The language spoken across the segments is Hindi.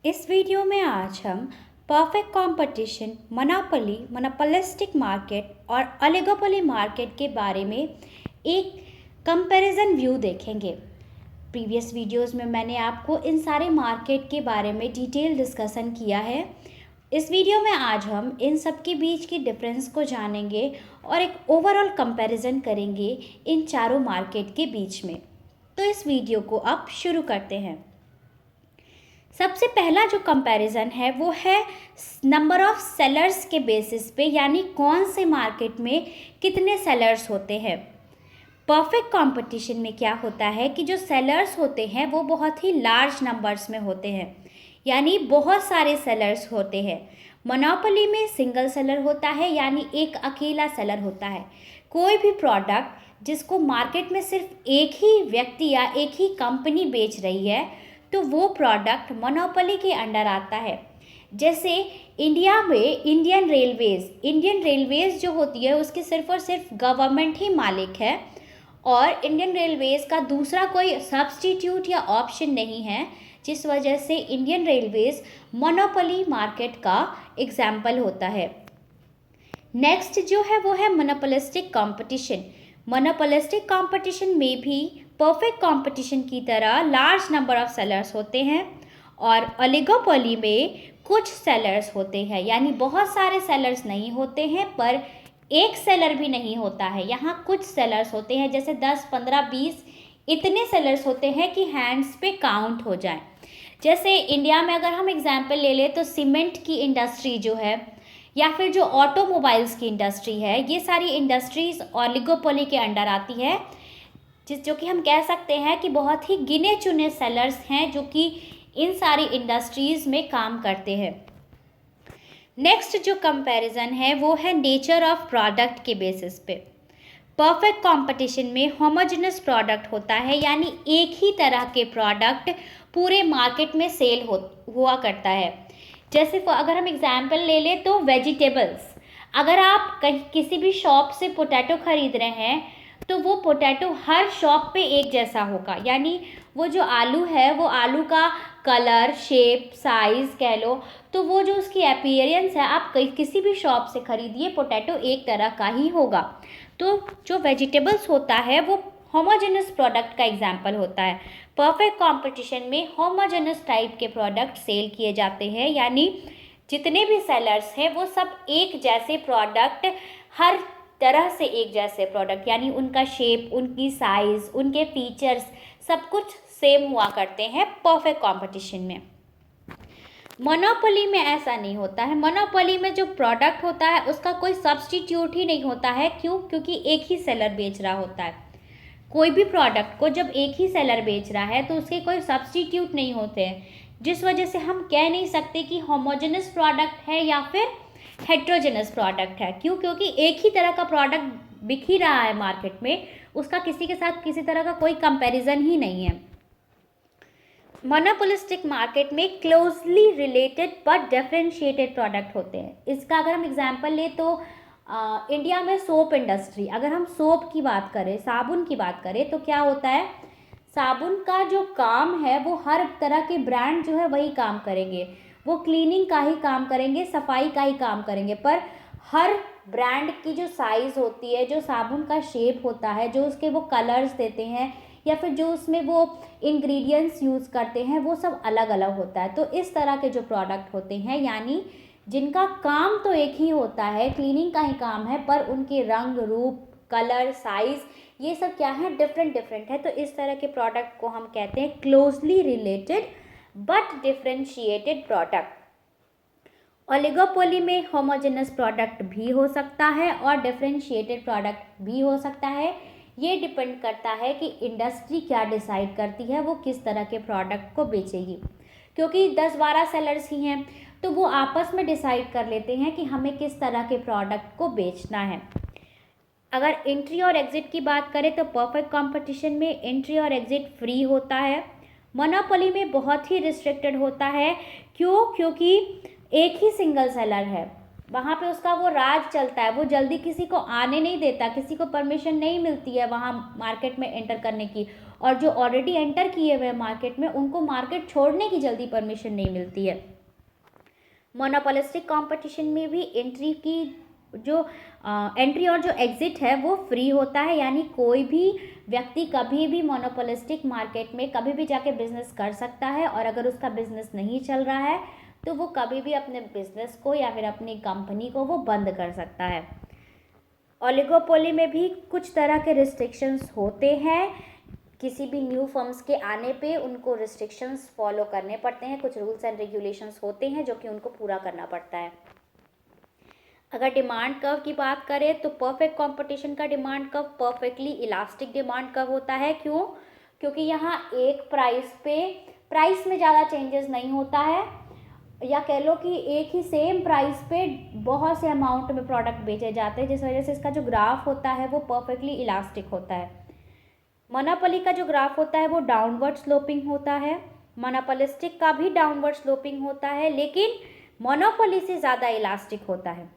इस वीडियो में आज हम perfect competition, monopoly, monopolistic market और ओलिगोपोली मार्केट के बारे में एक कंपैरिजन व्यू देखेंगे। प्रीवियस वीडियोस में मैंने आपको इन सारे मार्केट के बारे में डिटेल डिस्कशन किया है। इस वीडियो में आज हम इन सब के बीच की डिफरेंस को जानेंगे और एक ओवरऑल कंपैरिजन करेंगे इन चारों मार्केट के बीच में। तो इस वीडियो को अब शुरू करते हैं। सबसे पहला जो कंपैरिजन है वो है नंबर ऑफ सेलर्स के बेसिस पे, यानी कौन से मार्केट में कितने सेलर्स होते हैं। परफेक्ट कंपटीशन में क्या होता है कि जो सेलर्स होते हैं वो बहुत ही लार्ज नंबर्स में होते हैं, यानी बहुत सारे सेलर्स होते हैं। मोनोपोली में सिंगल सेलर होता है, यानी एक अकेला सेलर होता है। कोई भी प्रोडक्ट जिसको मार्केट में सिर्फ एक ही व्यक्ति या एक ही कंपनी बेच रही है तो वो प्रोडक्ट मोनोपोली के अंडर आता है। जैसे इंडिया में इंडियन रेलवेज़ जो होती है उसकी सिर्फ और सिर्फ गवर्नमेंट ही मालिक है और इंडियन रेलवेज़ का दूसरा कोई सब्स्टिट्यूट या ऑप्शन नहीं है, जिस वजह से इंडियन रेलवेज़ मोनोपोली मार्केट का एग्जाम्पल होता है। नेक्स्ट जो है वो है मोनोपोलिस्टिक कंपटीशन। मोनोपोलिस्टिक कंपटीशन में भी परफेक्ट कंपटीशन की तरह लार्ज नंबर ऑफ सेलर्स होते हैं और ओलिगोपोली में कुछ सेलर्स होते हैं, यानी बहुत सारे सेलर्स नहीं होते हैं पर एक सेलर भी नहीं होता है। यहाँ कुछ सेलर्स होते हैं, जैसे 10, 15, 20 इतने सेलर्स होते हैं कि हैंड्स पे काउंट हो जाए। जैसे इंडिया में अगर हम एग्जाम्पल ले लें तो सीमेंट की इंडस्ट्री जो है या फिर जो ऑटोमोबाइल्स की इंडस्ट्री है, ये सारी इंडस्ट्रीज ओलिगोपोली के अंडर आती है, जो कि हम कह सकते हैं कि बहुत ही गिने चुने सेलर्स हैं जो कि इन सारी इंडस्ट्रीज़ में काम करते हैं। नेक्स्ट जो कंपैरिजन है वो है नेचर ऑफ प्रोडक्ट के बेसिस पे। परफेक्ट कंपटीशन में होमोजेनस प्रोडक्ट होता है, यानी एक ही तरह के प्रोडक्ट पूरे मार्केट में सेल हुआ करता है। जैसे अगर हम एग्जाम्पल ले लें तो वेजिटेबल्स, अगर आप कहीं किसी भी शॉप से पोटैटो खरीद रहे हैं तो वो पोटैटो हर शॉप पे एक जैसा होगा, यानी वो जो आलू है वो आलू का कलर, शेप, साइज़ कह लो, तो वो जो उसकी अपीयरेंस है, आप किसी भी शॉप से खरीदिए पोटैटो एक तरह का ही होगा। तो जो वेजिटेबल्स होता है वो होमोजेनस प्रोडक्ट का एग्जाम्पल होता है। परफेक्ट कंपटीशन में होमोजेनस टाइप के प्रोडक्ट सेल किए जाते हैं, यानी जितने भी सेलर्स हैं वो सब एक जैसे प्रोडक्ट, हर तरह से एक जैसे प्रोडक्ट, यानी उनका शेप, उनकी साइज़, उनके फीचर्स सब कुछ सेम हुआ करते हैं परफेक्ट कंपटीशन में। मोनोपोली में ऐसा नहीं होता है। मोनोपोली में जो प्रोडक्ट होता है उसका कोई सब्स्टिट्यूट ही नहीं होता है। क्यों? क्योंकि एक ही सेलर बेच रहा होता है। कोई भी प्रोडक्ट को जब एक ही सेलर बेच रहा है तो उसके कोई सब्स्टिट्यूट नहीं होते हैं, जिस वजह से हम कह नहीं सकते कि होमोजेनस प्रोडक्ट है या फिर हेट्रोजेनस प्रोडक्ट है। क्यों? क्योंकि एक ही तरह का प्रोडक्ट बिक ही रहा है मार्केट में, उसका किसी के साथ किसी तरह का कोई कंपैरिजन ही नहीं है। मोनोपोलिस्टिक मार्केट में closely related but differentiated product होते हैं। इसका अगर हम एग्जांपल लें तो इंडिया में सोप इंडस्ट्री, अगर हम सोप की बात करें, साबुन की बात करें, तो क्या होता है, साबुन का जो काम है वो हर तरह के ब्रांड जो है वही काम करेंगे, वो क्लीनिंग का ही काम करेंगे, सफाई का ही काम करेंगे, पर हर ब्रांड की जो साइज़ होती है, जो साबुन का शेप होता है, जो उसके वो कलर्स देते हैं या फिर जो उसमें वो इंग्रेडिएंट्स यूज़ करते हैं, वो सब अलग अलग होता है। तो इस तरह के जो प्रोडक्ट होते हैं, यानी जिनका काम तो एक ही होता है, क्लीनिंग का ही काम है, पर उनके रंग, रूप, कलर, साइज़ ये सब क्या है, डिफरेंट है। तो इस तरह के प्रोडक्ट को हम कहते हैं closely related but differentiated product. Oligopoly में होमोजेनस प्रोडक्ट भी हो सकता है और डिफरेंशिएटेड प्रोडक्ट भी हो सकता है। ये डिपेंड करता है कि इंडस्ट्री क्या डिसाइड करती है वो किस तरह के प्रोडक्ट को बेचेगी। क्योंकि 10-12 सेलर्स ही हैं तो वो आपस में डिसाइड कर लेते हैं कि हमें किस तरह के प्रोडक्ट को बेचना है। अगर एंट्री और एग्ज़िट की बात करें तो परफेक्ट कंपटीशन में एंट्री और एग्ज़िट फ्री होता है। मोनोपोली में बहुत ही रिस्ट्रिक्टेड होता है। क्यों? क्योंकि एक ही सिंगल सेलर है, वहाँ पे उसका वो राज चलता है, वो जल्दी किसी को आने नहीं देता, किसी को परमिशन नहीं मिलती है वहाँ मार्केट में एंटर करने की, और जो ऑलरेडी एंटर किए हुए हैं मार्केट में, उनको मार्केट छोड़ने की जल्दी परमिशन नहीं मिलती है। मोनोपोलिस्टिक कंपटीशन में भी एंट्री की जो एंट्री और जो एग्जिट है वो फ्री होता है, यानी कोई भी व्यक्ति कभी भी मोनोपोलिस्टिक मार्केट में कभी भी जाके बिजनेस कर सकता है, और अगर उसका बिजनेस नहीं चल रहा है तो वो कभी भी अपने बिजनेस को या फिर अपनी कंपनी को वो बंद कर सकता है। ओलिगोपोली में भी कुछ तरह के रिस्ट्रिक्शंस होते हैं। किसी भी न्यू फर्म्स के आने पे उनको रिस्ट्रिक्शंस फॉलो करने पड़ते हैं, कुछ रूल्स एंड रेगुलेशंस होते हैं जो कि उनको पूरा करना पड़ता है। अगर डिमांड कर्व की बात करें तो परफेक्ट कंपटीशन का demand curve perfectly elastic demand curve होता है। क्यों? क्योंकि यहाँ एक प्राइस में ज़्यादा चेंजेस नहीं होता है, या कह लो कि एक ही सेम प्राइस पे बहुत से अमाउंट में प्रोडक्ट बेचे जाते हैं, जिस वजह से इसका जो ग्राफ होता है वो परफेक्टली इलास्टिक होता है। मोनोपोली का जो ग्राफ होता है वो डाउनवर्ड स्लोपिंग होता है। मोनोपोलिस्टिक का भी डाउनवर्ड स्लोपिंग होता है, लेकिन मोनोपोली से ज़्यादा इलास्टिक होता है।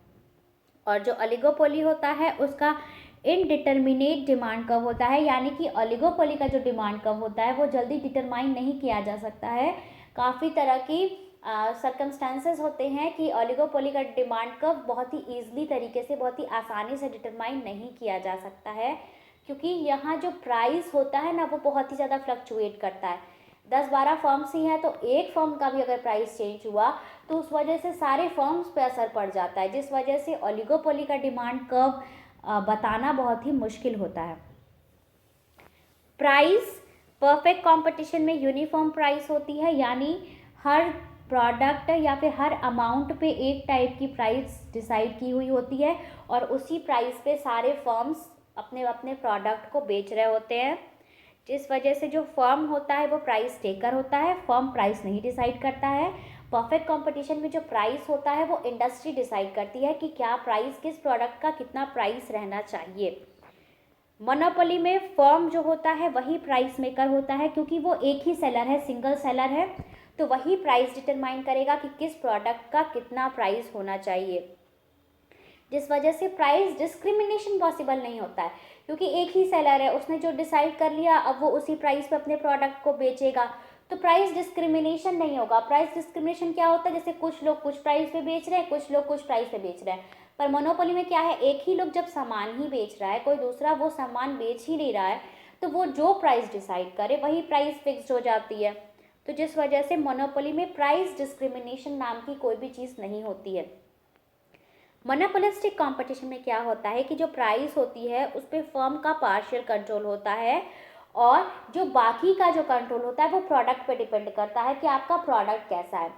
और जो ओलिगोपोली होता है उसका इनडिटर्मिनेट डिमांड कर्व होता है, यानी कि ओलिगोपोली का जो डिमांड कर्व होता है वो जल्दी डिटरमाइन नहीं किया जा सकता है। काफ़ी तरह की सर्कमस्टेंसेस होते हैं कि ओलिगोपोली का डिमांड कर्व बहुत ही ईजिली तरीके से, बहुत ही आसानी से डिटरमाइन नहीं किया जा सकता है, क्योंकि यहाँ जो प्राइस होता है ना वो बहुत ही ज़्यादा फ्लक्चुएट करता है। 10-12 फर्म्स ही हैं, तो एक फर्म का भी अगर प्राइस चेंज हुआ तो उस वजह से सारे फर्म्स पे असर पड़ जाता है, जिस वजह से ओलिगोपोली का डिमांड कर्व बताना बहुत ही मुश्किल होता है। प्राइस परफेक्ट कंपटीशन में यूनिफॉर्म प्राइस होती है, यानी हर प्रोडक्ट या फिर हर अमाउंट पे एक टाइप की प्राइस डिसाइड की हुई होती है, और उसी प्राइस पे सारे फर्म्स अपने अपने प्रोडक्ट को बेच रहे होते हैं, जिस वजह से जो फर्म होता है वो प्राइस टेकर होता है, फर्म प्राइस नहीं डिसाइड करता है। परफेक्ट कंपटीशन में जो प्राइस होता है वो इंडस्ट्री डिसाइड करती है कि क्या प्राइस, किस प्रोडक्ट का कितना प्राइस रहना चाहिए। मोनोपोली में फर्म जो होता है वही प्राइस मेकर होता है, क्योंकि वो एक ही सेलर है, सिंगल सेलर है, तो वही प्राइस डिटरमाइन करेगा कि किस प्रोडक्ट का कितना प्राइस होना चाहिए, जिस वजह से प्राइस डिस्क्रिमिनेशन पॉसिबल नहीं होता है, क्योंकि एक ही सेलर है, उसने जो डिसाइड कर लिया अब वो उसी प्राइस पे अपने प्रोडक्ट को बेचेगा, तो प्राइस डिस्क्रिमिनेशन नहीं होगा। प्राइस डिस्क्रिमिनेशन क्या होता है? जैसे कुछ लोग कुछ प्राइस पे बेच रहे हैं, कुछ लोग कुछ प्राइस पे बेच रहे हैं, पर मोनोपोली में क्या है, एक ही लोग जब सामान ही बेच रहा है, कोई दूसरा वो सामान बेच ही नहीं रहा है, तो वो जो प्राइस डिसाइड करे वही प्राइस फिक्स्ड हो जाती है। तो जिस वजह से मोनोपोली में प्राइस डिस्क्रिमिनेशन नाम की कोई भी चीज़ नहीं होती है। मोनोपोलिस्टिक कंपटीशन में क्या होता है कि जो प्राइस होती है उस पर फर्म का पार्शियल कंट्रोल होता है, और जो बाकी का जो कंट्रोल होता है वो प्रोडक्ट पे डिपेंड करता है कि आपका प्रोडक्ट कैसा है।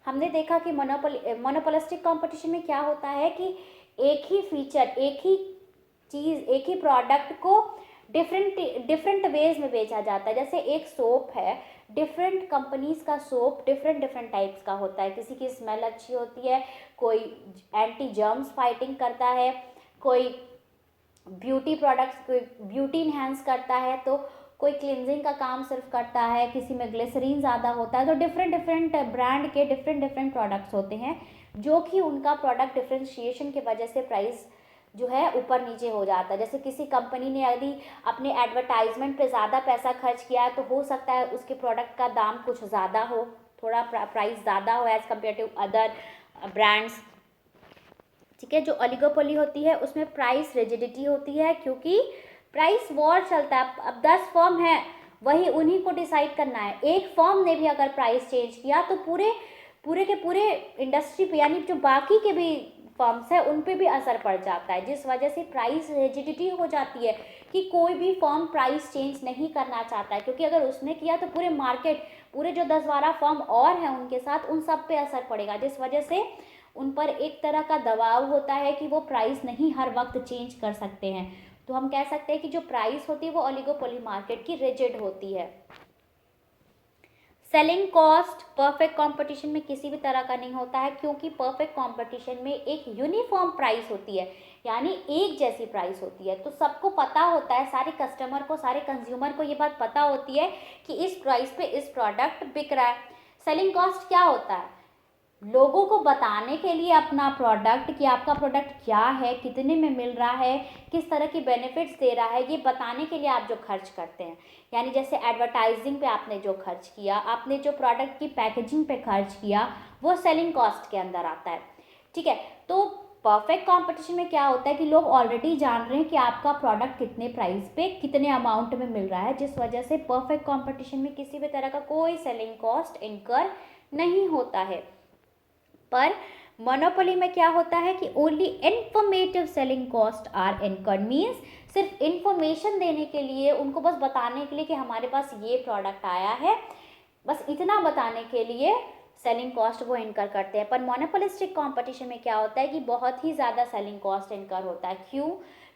हमने देखा कि मोनोपोलिस्टिक कंपटीशन में क्या होता है कि एक ही फीचर, एक ही चीज़, एक ही प्रोडक्ट को डिफरेंट वेज में बेचा जाता है। जैसे एक सोप है, डिफरेंट कंपनीज का सोप डिफरेंट टाइप्स का होता है, किसी की स्मेल अच्छी होती है, कोई एंटी जर्म्स फाइटिंग करता है, कोई ब्यूटी प्रोडक्ट्स, कोई ब्यूटी इन्हेंस करता है, तो कोई क्लिनजिंग का काम सिर्फ करता है, किसी में ग्लिसरीन ज़्यादा होता है। तो डिफरेंट ब्रांड के डिफरेंट प्रोडक्ट्स होते हैं, जो कि उनका प्रोडक्ट डिफ्रेंशिएशन की वजह से प्राइस जो है ऊपर नीचे हो जाता है। जैसे किसी कंपनी ने यदि अपने एडवर्टाइजमेंट पे ज़्यादा पैसा खर्च किया है तो हो सकता है उसके प्रोडक्ट का दाम कुछ ज़्यादा हो, थोड़ा प्राइस ज़्यादा हो as compared to other brands. ठीक है, जो ओलिगोपोली होती है उसमें प्राइस रिजिडिटी होती है, क्योंकि प्राइस वॉर चलता है। अब 10 फर्म है, वही उन्हीं को डिसाइड करना है। एक फर्म ने भी अगर प्राइस चेंज किया तो पूरे के पूरे इंडस्ट्री पे, यानी जो बाकी के भी फर्म्स है उन पे भी असर पड़ जाता है, जिस वजह से प्राइस रिजिडिटी हो जाती है कि कोई भी फर्म प्राइस चेंज नहीं करना चाहता है, क्योंकि अगर उसने किया तो पूरे मार्केट, पूरे जो 10-12 फर्म और हैं उनके साथ, उन सब पे असर पड़ेगा, जिस वजह से उन पर एक तरह का दबाव होता है कि वो प्राइस नहीं हर वक्त चेंज कर सकते हैं। तो हम कह सकते हैं कि जो प्राइस होती है वो ओलिगोपोली मार्केट की रिजिड होती है। सेलिंग कॉस्ट परफेक्ट कंपटीशन में किसी भी तरह का नहीं होता है, क्योंकि परफेक्ट कंपटीशन में एक यूनिफॉर्म प्राइस होती है, यानी एक जैसी प्राइस होती है। तो सबको पता होता है, सारे कस्टमर को, सारे कंज्यूमर को ये बात पता होती है कि इस प्राइस पे इस प्रोडक्ट बिक रहा है। सेलिंग कॉस्ट क्या होता है? लोगों को बताने के लिए अपना प्रोडक्ट कि आपका प्रोडक्ट क्या है, कितने में मिल रहा है, किस तरह की बेनिफिट्स दे रहा है, ये बताने के लिए आप जो खर्च करते हैं, यानी जैसे एडवर्टाइजिंग पे आपने जो खर्च किया, आपने जो प्रोडक्ट की पैकेजिंग पे खर्च किया, वो सेलिंग कॉस्ट के अंदर आता है। ठीक है, तो परफेक्ट कंपटीशन में क्या होता है कि लोग ऑलरेडी जान रहे हैं कि आपका प्रोडक्ट कितने प्राइस पे, कितने अमाउंट में मिल रहा है, जिस वजह से परफेक्ट कंपटीशन में किसी भी तरह का कोई सेलिंग कॉस्ट इनकर नहीं होता है। पर मोनोपोली में क्या होता है कि only informative selling cost are incurred, means सिर्फ इंफॉर्मेशन देने के लिए, उनको बस बताने के लिए कि हमारे पास ये प्रोडक्ट आया है, बस इतना बताने के लिए सेलिंग कॉस्ट वो इनकर करते हैं। पर मोनोपोलिस्टिक कंपटीशन में क्या होता है कि बहुत ही ज़्यादा सेलिंग कॉस्ट इनकर होता है। क्यों?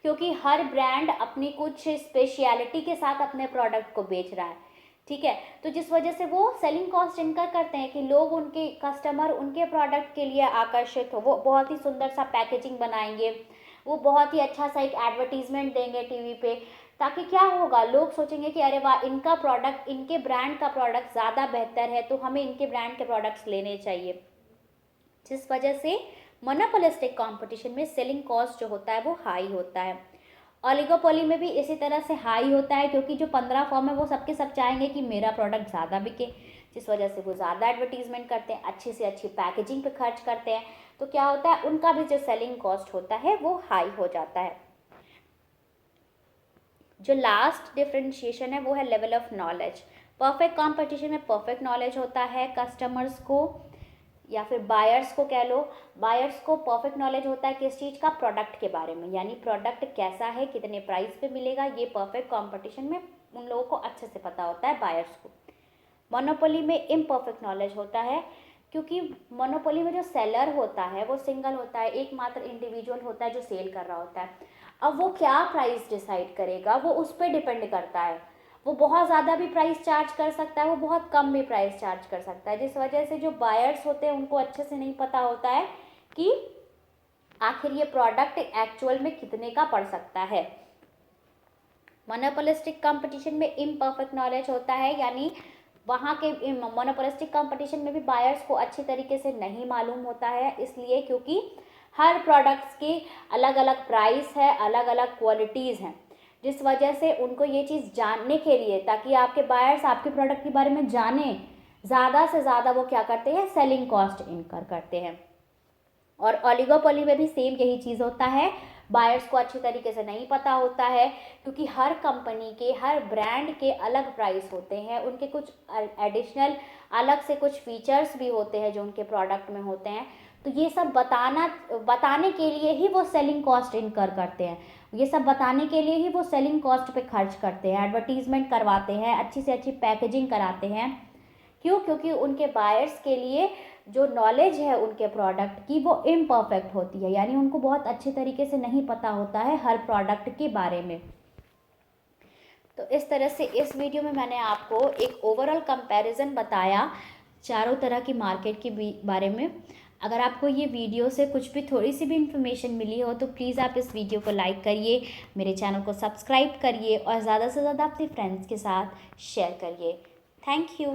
क्योंकि हर ब्रांड अपनी कुछ स्पेशलिटी के साथ अपने प्रोडक्ट को बेच रहा है। ठीक है, तो जिस वजह से वो सेलिंग कॉस्ट इनकर करते हैं कि लोग, उनके कस्टमर उनके प्रोडक्ट के लिए आकर्षित हो, वो बहुत ही सुंदर सा पैकेजिंग बनाएंगे, वो बहुत ही अच्छा सा एक एडवर्टीजमेंट देंगे टीवी पे, ताकि क्या होगा, लोग सोचेंगे कि अरे वाह, इनका प्रोडक्ट, इनके ब्रांड का प्रोडक्ट ज़्यादा बेहतर है, तो हमें इनके ब्रांड के प्रोडक्ट्स लेने चाहिए। जिस वजह से मोनोपोलिस्टिक कंपटीशन में सेलिंग कॉस्ट जो होता है वो हाई होता है। ओलिगोपोली में भी इसी तरह से हाई होता है, क्योंकि जो 15 फर्म है वो सबके सब चाहेंगे कि मेरा प्रोडक्ट ज़्यादा बिके, जिस वजह से वो ज़्यादा एडवर्टीजमेंट करते हैं, अच्छी से अच्छी पैकेजिंग पे खर्च करते हैं, तो क्या होता है, उनका भी जो सेलिंग कॉस्ट होता है वो हाई हो जाता है। जो लास्ट डिफरेंशिएशन है वो है level of knowledge. Perfect competition में परफेक्ट नॉलेज होता है कस्टमर्स को, या फिर बायर्स को कह लो, बायर्स को परफेक्ट नॉलेज होता है किस चीज़ का, प्रोडक्ट के बारे में, यानी प्रोडक्ट कैसा है, कितने प्राइस पे मिलेगा, ये परफेक्ट कंपटीशन में उन लोगों को अच्छे से पता होता है, बायर्स को। मोनोपोली में इम्परफेक्ट नॉलेज होता है, क्योंकि मोनोपोली में जो सेलर होता है वो सिंगल होता है, एकमात्र इंडिविजुअल होता है जो सेल कर रहा होता है। अब वो क्या प्राइस डिसाइड करेगा वो उस पर डिपेंड करता है, वो बहुत ज़्यादा भी प्राइस चार्ज कर सकता है, वो बहुत कम भी प्राइस चार्ज कर सकता है, जिस वजह से जो बायर्स होते हैं उनको अच्छे से नहीं पता होता है कि आखिर ये प्रोडक्ट एक्चुअल में कितने का पड़ सकता है। मोनोपोलिस्टिक कंपटीशन में इम्परफेक्ट नॉलेज होता है, यानी वहाँ के मोनोपोलिस्टिक कंपटीशन में भी बायर्स को अच्छी तरीके से नहीं मालूम होता है, इसलिए क्योंकि हर प्रोडक्ट्स की अलग अलग प्राइस है, अलग अलग क्वालिटीज़ हैं, जिस वजह से उनको ये चीज़ जानने के लिए, ताकि आपके बायर्स आपके प्रोडक्ट के बारे में जाने, ज़्यादा से ज़्यादा वो क्या करते हैं, सेलिंग कॉस्ट इनकर करते हैं। और ओलिगोपोली में भी सेम यही चीज़ होता है, बायर्स को अच्छी तरीके से नहीं पता होता है, क्योंकि हर कंपनी के, हर ब्रांड के अलग प्राइस होते हैं, उनके कुछ एडिशनल अलग से कुछ फीचर्स भी होते हैं जो उनके प्रोडक्ट में होते हैं, तो ये सब बताने के लिए ही वो सेलिंग कॉस्ट इनकर करते हैं, ये सब बताने के लिए ही वो सेलिंग कॉस्ट पे खर्च करते हैं, एडवर्टीजमेंट करवाते हैं, अच्छी से अच्छी पैकेजिंग कराते हैं। क्यों? क्योंकि उनके बायर्स के लिए जो नॉलेज है उनके प्रोडक्ट की वो इम्परफेक्ट होती है, यानी उनको बहुत अच्छे तरीके से नहीं पता होता है हर प्रोडक्ट के बारे में। तो इस तरह से इस वीडियो में मैंने आपको एक ओवरऑल कंपैरिजन बताया चारों तरह की मार्केट के बारे में। अगर आपको ये वीडियो से कुछ भी, थोड़ी सी भी इन्फॉर्मेशन मिली हो तो प्लीज़ आप इस वीडियो को लाइक करिए, मेरे चैनल को सब्सक्राइब करिए और ज़्यादा से ज़्यादा अपने फ्रेंड्स के साथ शेयर करिए। Thank you.